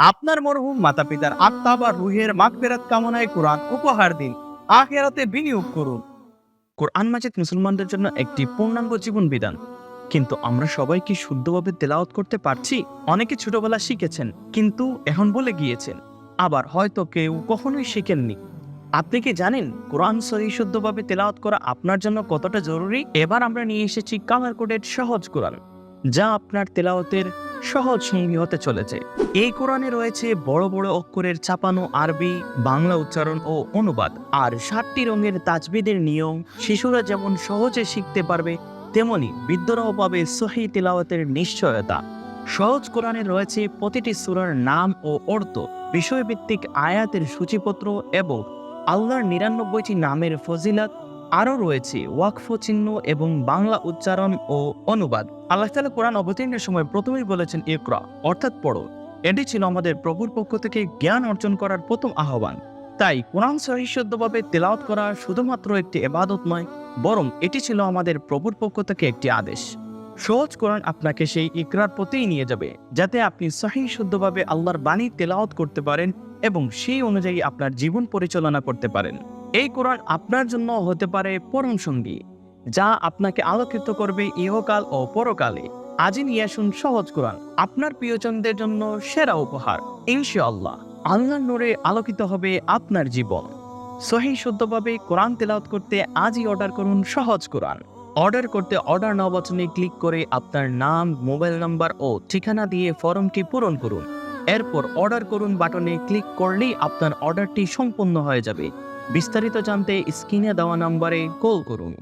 আপনার মরহুম মাতা পিতার আত্মা বা রুহের মাগফিরাত কামনায় কোরআন উপহার দিন, আখিরাতে বিনিয়োগ করুন। কোরআন মাজিদ মুসলমানদের জন্য একটি পূর্ণাঙ্গ জীবন বিধান, কিন্তু আমরা সবাই কি শুদ্ধভাবে তেলাওয়াত করতে পারছি? অনেকে ছোটবেলা শিখেছেন কিন্তু এখন বলে গিয়েছেন, আবার হয়তো কেউ কখনোই শিখেননি। আপনি কি জানেন কোরআন সহি শুদ্ধভাবে তেলাওয়াত করা আপনার জন্য কতটা জরুরি? এবার আমরা নিয়ে এসেছি কালার কোডেড সহজ কোরআন, যা আপনার তেলাওয়াতের সহজ সঙ্গী হতে চলেছে। এই কোরআনে রয়েছে বড় বড় অক্ষরের ছাপানো আরবি বাংলা উচ্চারণ ও অনুবাদ, আর 7টি রঙের তাজবিদের নিয়ম। শিশুরা যেমন সহজে শিখতে পারবে, তেমনি বৃদ্ধরাও পাবে সহি তেলাওয়াতের নিশ্চয়তা। সহজ কোরআনে রয়েছে প্রতিটি সূরার নাম ও অর্থ, বিষয়ভিত্তিক আয়াতের সূচিপত্র এবং আল্লাহর 99টি নামের ফজিলত। আরও রয়েছে ওয়াকফ চিহ্ন এবং বাংলা উচ্চারণ ও অনুবাদ। আল্লাহ তাআলা কোরআন অবতীর্ণের সময় প্রথমেই বলেছেন ইকরা, অর্থাৎ পড়ো। এটি ছিল আমাদের প্রভুর পক্ষ থেকে জ্ঞান অর্জন করার প্রথম আহ্বান। তাই কোরআন সহিহ শুদ্ধভাবে তেলাওয়াত করা শুধুমাত্র একটি ইবাদত নয়, বরং এটি ছিল আমাদের প্রভুর পক্ষ থেকে একটি আদেশ। সহজ কোরআন আপনাকে সেই ইকরার পথেই নিয়ে যাবে, যাতে আপনি সহিহ শুদ্ধভাবে আল্লাহর বাণী তেলাওয়াত করতে পারেন এবং সেই অনুযায়ী আপনার জীবন পরিচালনা করতে পারেন। এই কোরআন আপনার জন্য হতে পারে পরম সঙ্গী, যা আপনাকে আলোকিত করবে ইহকাল ও পরকালে। আজই নিয়ে আসুন সহজ কোরআন, আপনার প্রিয়জনদের জন্য সেরা উপহার। ইনশাআল্লাহ আল্লাহর নূরে আলোকিত হবে আপনার জীবন। সহিহ শুদ্ধভাবে কোরআন তেলাওয়াত করতে আজই অর্ডার করুন সহজ কোরআন। অর্ডার করতে অর্ডার নাও বাটনে ক্লিক করে আপনার নাম, মোবাইল নাম্বার ও ঠিকানা দিয়ে ফর্মটি পূরণ করুন। এরপর অর্ডার করুন বাটনে ক্লিক করলেই আপনার অর্ডারটি সম্পূর্ণ হয়ে যাবে। বিস্তারিত জানতে স্ক্রিনে দেওয়া নম্বরে কল করুন।